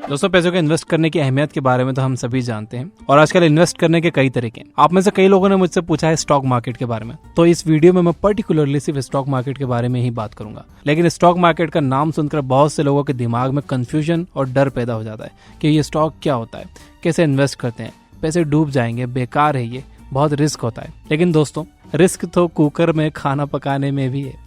दोस्तों, पैसों के इन्वेस्ट करने की अहमियत के बारे में तो हम सभी जानते हैं और आजकल इन्वेस्ट करने के कई तरीके हैं। आप में से कई लोगों ने मुझसे पूछा है स्टॉक मार्केट के बारे में, तो इस वीडियो में मैं पर्टिकुलरली सिर्फ स्टॉक मार्केट के बारे में ही बात करूंगा। लेकिन स्टॉक मार्केट का नाम सुनकर बहुत से लोगों के दिमाग में कंफ्यूजन और डर पैदा हो जाता है कि ये स्टॉक क्या होता है, कैसे इन्वेस्ट करते हैं, पैसे डूब जाएंगे, बेकार है, ये बहुत रिस्क होता है। लेकिन दोस्तों, रिस्क तो कुकर में खाना पकाने में भी है,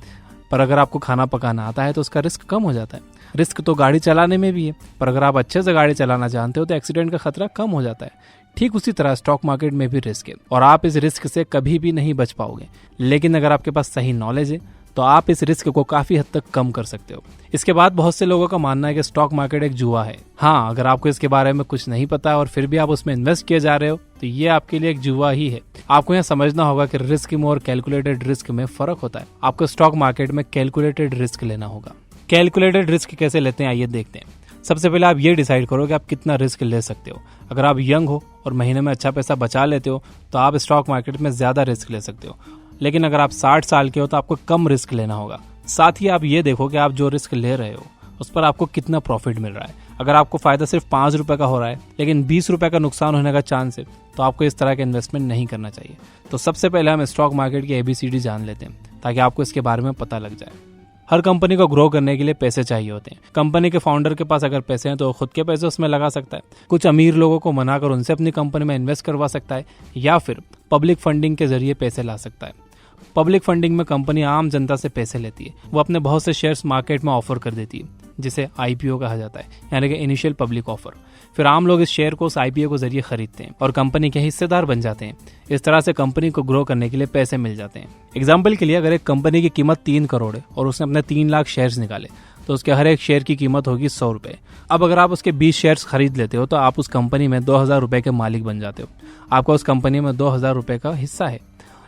पर अगर आपको खाना पकाना आता है तो उसका रिस्क कम हो जाता है। रिस्क तो गाड़ी चलाने में भी है, पर अगर आप अच्छे से गाड़ी चलाना जानते हो तो एक्सीडेंट का खतरा कम हो जाता है। ठीक उसी तरह स्टॉक मार्केट में भी रिस्क है और आप इस रिस्क से कभी भी नहीं बच पाओगे। लेकिन अगर आपके पास सही नॉलेज है तो आप इस रिस्क को काफी हद तक कम कर सकते हो। इसके बाद बहुत से लोगों का मानना है कि स्टॉक मार्केट एक जुआ है। हाँ, अगर आपको इसके बारे में कुछ नहीं पता और फिर भी आप उसमें इन्वेस्ट किए जा रहे हो तो ये आपके लिए एक जुआ ही है। आपको यहाँ समझना होगा कि रिस्क में और कैलकुलेटेड रिस्क में फर्क होता है। आपको स्टॉक मार्केट में कैलकुलेटेड रिस्क लेना होगा। कैलकुलेटेड रिस्क कैसे लेते हैं, आइए देखते हैं। सबसे पहले आप ये डिसाइड करो कि आप कितना रिस्क ले सकते हो। अगर आप यंग हो और महीने में अच्छा पैसा बचा लेते हो तो आप स्टॉक मार्केट में ज्यादा रिस्क ले सकते हो। लेकिन अगर आप 60 साल के हो तो आपको कम रिस्क लेना होगा। साथ ही आप ये देखो कि आप जो रिस्क ले रहे हो उस पर आपको कितना प्रॉफिट मिल रहा है। अगर आपको फायदा सिर्फ 5 रुपए का हो रहा है लेकिन 20 रुपए का नुकसान होने का चांस है तो आपको इस तरह का इन्वेस्टमेंट नहीं करना चाहिए। तो सबसे पहले हम स्टॉक मार्केट की ABCD जान लेते हैं ताकि आपको इसके बारे में पता लग जाए। हर कंपनी को ग्रो करने के लिए पैसे चाहिए होते हैं। कंपनी के फाउंडर के पास अगर पैसे हैं तो खुद के पैसे उसमें लगा सकता है, कुछ अमीर लोगों को मनाकर उनसे अपनी कंपनी में इन्वेस्ट करवा सकता है, या फिर पब्लिक फंडिंग के जरिए पैसे ला सकता है। पब्लिक फंडिंग में कंपनी आम जनता से पैसे लेती है। वो अपने बहुत से शेयर्स मार्केट में ऑफर कर देती है, जिसे IPO कहा जाता है, यानी कि इनिशियल पब्लिक ऑफर। फिर आम लोग इस शेयर को उस IPO के जरिए खरीदते हैं और कंपनी के हिस्सेदार बन जाते हैं। इस तरह से कंपनी को ग्रो करने के लिए पैसे मिल जाते हैं। एग्जाम्पल के लिए, अगर एक कंपनी की कीमत 3 करोड़ है और उसने अपने 3 लाख शेयर्स निकाले तो उसके हर एक शेयर की कीमत होगी 100 रुपए। अब अगर आप उसके 20 शेयर्स खरीद लेते हो तो आप उस कंपनी में 2000 रुपए के मालिक बन जाते हो। आपका उस कंपनी में 2000 रुपए का हिस्सा है।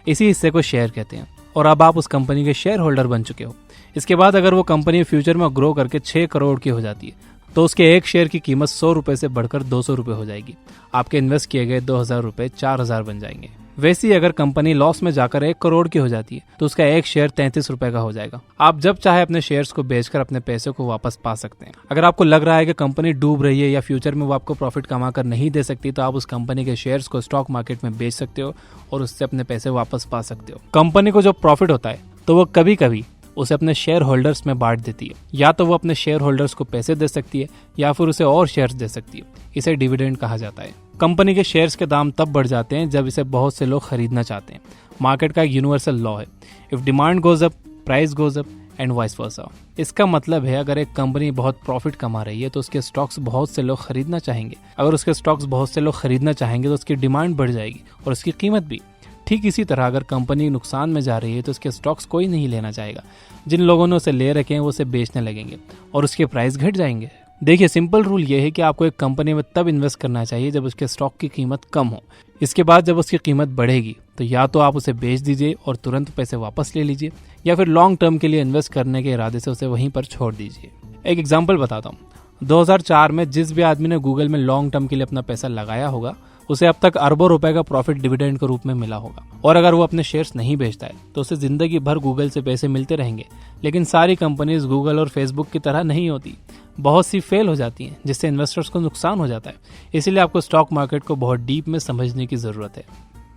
इसी हिस्से को शेयर कहते हैं और अब आप उस कंपनी के शेयर होल्डर बन चुके हो। इसके बाद अगर वो कंपनी फ्यूचर में ग्रो करके 6 करोड़ की हो जाती है तो उसके एक शेयर की कीमत 100 रुपए से बढ़कर 200 रुपए हो जाएगी। आपके इन्वेस्ट किए गए 2000 रुपए 4000 बन जाएंगे। वैसे ही अगर कंपनी लॉस में जाकर 1 करोड़ की हो जाती है तो उसका एक शेयर 33 रुपए का हो जाएगा। आप जब चाहे अपने शेयर्स को बेचकर अपने पैसे को वापस पा सकते हैं। अगर आपको लग रहा है कि कंपनी डूब रही है या फ्यूचर में वो आपको प्रॉफिट कमा कर नहीं दे सकती तो आप उस कंपनी के शेयर्स को स्टॉक मार्केट में बेच सकते हो और उससे अपने पैसे वापस पा सकते हो। कंपनी को जो प्रॉफिट होता है तो वो कभी कभी उसे अपने शेयर होल्डर्स में बांट देती है। या तो वो अपने शेयर होल्डर्स को पैसे दे सकती है या फिर उसे और शेयर्स दे सकती है। इसे डिविडेंड कहा जाता है। कंपनी के शेयर्स के दाम तब बढ़ जाते हैं जब इसे बहुत से लोग खरीदना चाहते हैं। मार्केट का एक यूनिवर्सल लॉ है, if demand goes up price goes up and vice versa. इसका मतलब है अगर एक कंपनी बहुत प्रॉफिट कमा रही है तो उसके स्टॉक्स बहुत से लोग खरीदना चाहेंगे। अगर उसके स्टॉक्स बहुत से लोग खरीदना चाहेंगे तो उसकी डिमांड बढ़ जाएगी और उसकी कीमत भी। ठीक इसी तरह अगर कंपनी नुकसान में जा रही है तो उसके स्टॉक्स कोई नहीं लेना चाहेगा। जिन लोगों ने उसे ले रखे हैं वो उसे बेचने लगेंगे और उसके प्राइस घट जाएंगे। देखिए, सिंपल रूल ये है कि आपको एक कंपनी में तब इन्वेस्ट करना चाहिए जब उसके स्टॉक की कीमत कम हो। इसके बाद जब उसकी कीमत बढ़ेगी तो या तो आप उसे बेच दीजिए और तुरंत पैसे वापस ले लीजिए, या फिर लॉन्ग टर्म के लिए इन्वेस्ट करने के इरादे से उसे वहीं पर छोड़ दीजिए। एक एग्जाम्पल बताता हूँ। 2004 में जिस भी आदमी ने गूगल में लॉन्ग टर्म के लिए अपना पैसा लगाया होगा उसे अब तक अरबों रुपए का प्रॉफिट डिविडेंड के रूप में मिला होगा। और अगर वो अपने शेयर्स नहीं बेचता है तो उसे जिंदगी भर गूगल से पैसे मिलते रहेंगे। लेकिन सारी कंपनीज गूगल और फेसबुक की तरह नहीं होती। बहुत सी फेल हो जाती हैं जिससे इन्वेस्टर्स को नुकसान हो जाता है। इसीलिए आपको स्टॉक मार्केट को बहुत डीप में समझने की जरूरत है।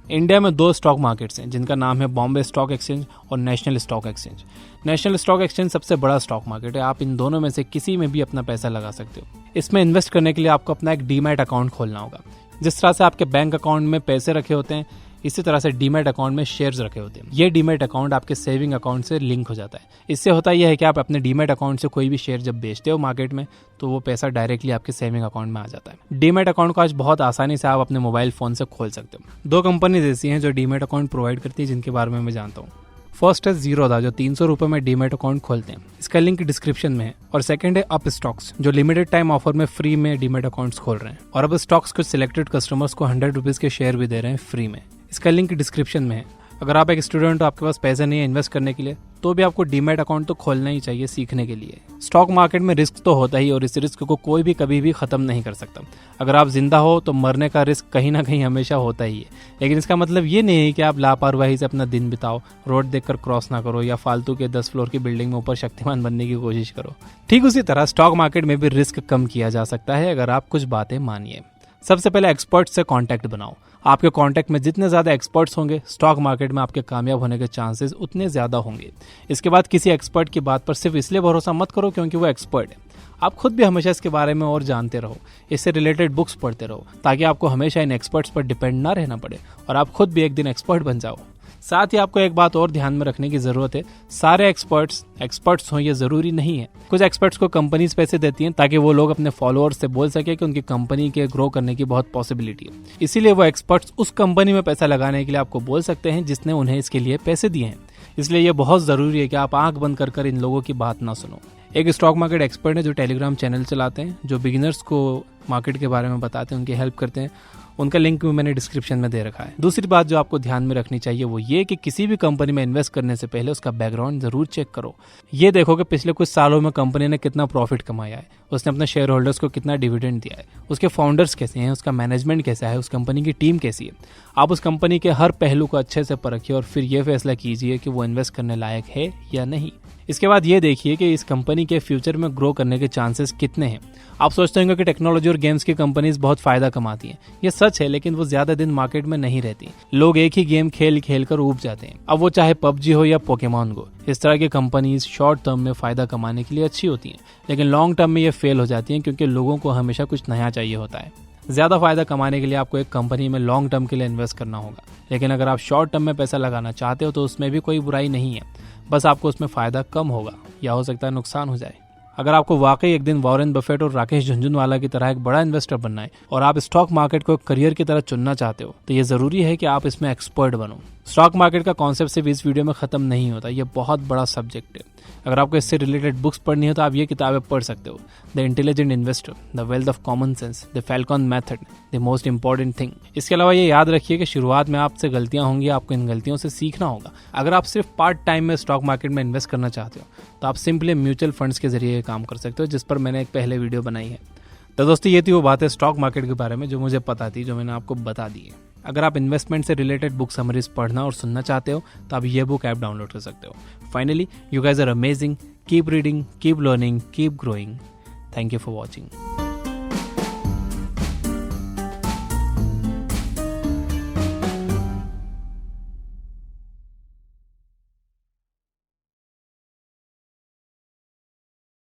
इंडिया में 2 स्टॉक मार्केट्स हैं जिनका नाम है बॉम्बे स्टॉक एक्सचेंज और national stock exchange. National stock exchange सबसे बड़ा स्टॉक मार्केट है। आप इन दोनों में से किसी में भी अपना पैसा लगा सकते हो। इसमें इन्वेस्ट करने के लिए आपको अपना एक डीमैट अकाउंट खोलना होगा। जिस तरह से आपके बैंक अकाउंट में पैसे रखे होते हैं इसी तरह से डीमैट अकाउंट में शेयर्स रखे होते हैं। ये डीमैट अकाउंट आपके सेविंग अकाउंट से लिंक हो जाता है। इससे होता यह है कि आप अपने डीमैट अकाउंट से कोई भी शेयर जब बेचते हो मार्केट में तो वो पैसा डायरेक्टली आपके सेविंग अकाउंट में आ जाता है। डीमैट अकाउंट को आज बहुत आसानी से आप अपने मोबाइल फोन से खोल सकते हो। 2 कंपनीज ऐसी हैं जो डीमैट अकाउंट प्रोवाइड करती है जिनके बारे में मैं जानता हूँ। फर्स्ट है जीरोधा जो 300 रुपए में डीमैट अकाउंट खोलते हैं। इसका लिंक डिस्क्रिप्शन में है। और सेकंड है अप स्टॉक्स जो लिमिटेड टाइम ऑफर में फ्री में डीमैट अकाउंट्स खोल रहे हैं। और अब स्टॉक्स कुछ सिलेक्टेड कस्टमर्स को 100 रुपीज के शेयर भी दे रहे हैं फ्री में। इसका लिंक डिस्क्रिप्शन में है। अगर आप एक स्टूडेंट हो, आपके पास पैसे नहीं है इन्वेस्ट करने के लिए तो भी आपको डीमैट अकाउंट तो खोलना ही चाहिए सीखने के लिए। स्टॉक मार्केट में रिस्क तो होता ही, और इस रिस्क को कोई भी कभी भी खत्म नहीं कर सकता। अगर आप जिंदा हो तो मरने का रिस्क कहीं ना कहीं हमेशा होता ही है, लेकिन इसका मतलब ये नहीं है कि आप लापरवाही से अपना दिन बिताओ, रोड देखकर क्रॉस ना करो या फालतू के 10 फ्लोर की बिल्डिंग में ऊपर शक्तिमान बनने की कोशिश करो। ठीक उसी तरह स्टॉक मार्केट में भी रिस्क कम किया जा सकता है अगर आप कुछ बातें मानिए। सबसे पहले एक्सपर्ट से कांटेक्ट बनाओ। आपके कांटेक्ट में जितने ज़्यादा एक्सपर्ट्स होंगे, स्टॉक मार्केट में आपके कामयाब होने के चांसेस उतने ज़्यादा होंगे। इसके बाद किसी एक्सपर्ट की बात पर सिर्फ इसलिए भरोसा मत करो क्योंकि वो एक्सपर्ट है। आप खुद भी हमेशा इसके बारे में और जानते रहो, इससे रिलेटेड बुक्स पढ़ते रहो, ताकि आपको हमेशा इन एक्सपर्ट्स पर डिपेंड ना रहना पड़े और आप खुद भी एक दिन एक्सपर्ट बन जाओ। साथ ही आपको एक बात और ध्यान में रखने की जरूरत है, सारे एक्सपर्ट्स हों ये जरूरी नहीं है। कुछ एक्सपर्ट्स को कंपनीज पैसे देती हैं ताकि वो लोग अपने फॉलोअर्स से बोल सके कि उनकी कंपनी के ग्रो करने की बहुत पॉसिबिलिटी है। इसीलिए वो एक्सपर्ट्स उस कंपनी में पैसा लगाने के लिए आपको बोल सकते हैं जिसने उन्हें इसके लिए पैसे दिए हैं। इसलिए ये बहुत जरूरी है कि आप आंख बंद कर इन लोगों की बात ना सुनो। एक स्टॉक मार्केट एक्सपर्ट है जो टेलीग्राम चैनल चलाते हैं, जो बिगिनर्स को मार्केट के बारे में बताते हैं, उनकी हेल्प करते हैं। उनका लिंक भी मैंने डिस्क्रिप्शन में दे रखा है। दूसरी बात जो आपको ध्यान में रखनी चाहिए वो ये कि किसी भी कंपनी में इन्वेस्ट करने से पहले उसका बैकग्राउंड जरूर चेक करो। ये देखो कि पिछले कुछ सालों में कंपनी ने कितना प्रॉफिट कमाया है, उसने अपने शेयर होल्डर्स को कितना डिविडेंड दिया है, उसके फाउंडर्स कैसे हैं, उसका मैनेजमेंट कैसा है, उस कंपनी की टीम कैसी है। आप उस कंपनी के हर पहलू को अच्छे से परखिए और फिर ये फैसला कीजिए कि वो इन्वेस्ट करने लायक है या नहीं। इसके बाद ये देखिए कि इस कंपनी के फ्यूचर में ग्रो करने के चांसेस कितने हैं। आप सोचते होंगे कि टेक्नोलॉजी और गेम्स की कंपनीज बहुत फायदा कमाती हैं। ये सच है, लेकिन वो ज्यादा दिन मार्केट में नहीं रहती। लोग एक ही गेम खेल खेल कर ऊब जाते हैं, अब वो चाहे पबजी हो या पोकेमॉन गो। इस तरह की कंपनीज शॉर्ट टर्म में फायदा कमाने के लिए अच्छी होती हैं, लेकिन लॉन्ग टर्म में ये फेल हो जाती हैं क्योंकि लोगों को हमेशा कुछ नया चाहिए होता है। ज्यादा फायदा कमाने के लिए आपको एक कंपनी में लॉन्ग टर्म के लिए इन्वेस्ट करना होगा, लेकिन अगर आप शॉर्ट टर्म में पैसा लगाना चाहते हो तो उसमें भी कोई बुराई नहीं है, बस आपको उसमें फायदा कम होगा या हो सकता है नुकसान हो जाए। अगर आपको वाकई एक दिन वॉरेन बफेट और राकेश झुनझुनवाला की तरह एक बड़ा इन्वेस्टर बनना है और आप स्टॉक मार्केट को करियर की तरह चुनना चाहते हो, तो ये जरूरी है कि आप इसमें एक्सपर्ट बनो। स्टॉक मार्केट का कॉन्सेप्ट सिर्फ इस वीडियो में खत्म नहीं होता, ये बहुत बड़ा सब्जेक्ट है। अगर आपको इससे रिलेटेड बुक्स पढ़नी हो तो आप ये किताबें पढ़ सकते हो, the intelligent investor, the wealth of common sense, the Falcon method, the most important thing. इसके अलावा ये याद रखिए कि शुरुआत में आपसे गलतियां होंगी, आपको इन गलतियों से सीखना होगा। अगर आप सिर्फ पार्ट टाइम में स्टॉक मार्केट में इन्वेस्ट करना चाहते हो तो आप सिंपली म्यूचुअल फंड्स के जरिए काम कर सकते हो, जिस पर मैंने एक पहले वीडियो बनाई है। तो दोस्तों ये थी वो बातें स्टॉक मार्केट के बारे में जो मुझे पता थी, जो मैंने आपको बता दी है। अगर आप इन्वेस्टमेंट से रिलेटेड बुक समरीज पढ़ना और सुनना चाहते हो तो आप ये बुक ऐप डाउनलोड कर सकते हो। Finally, you guys are amazing, keep reading, keep learning, keep growing. Thank you for watching.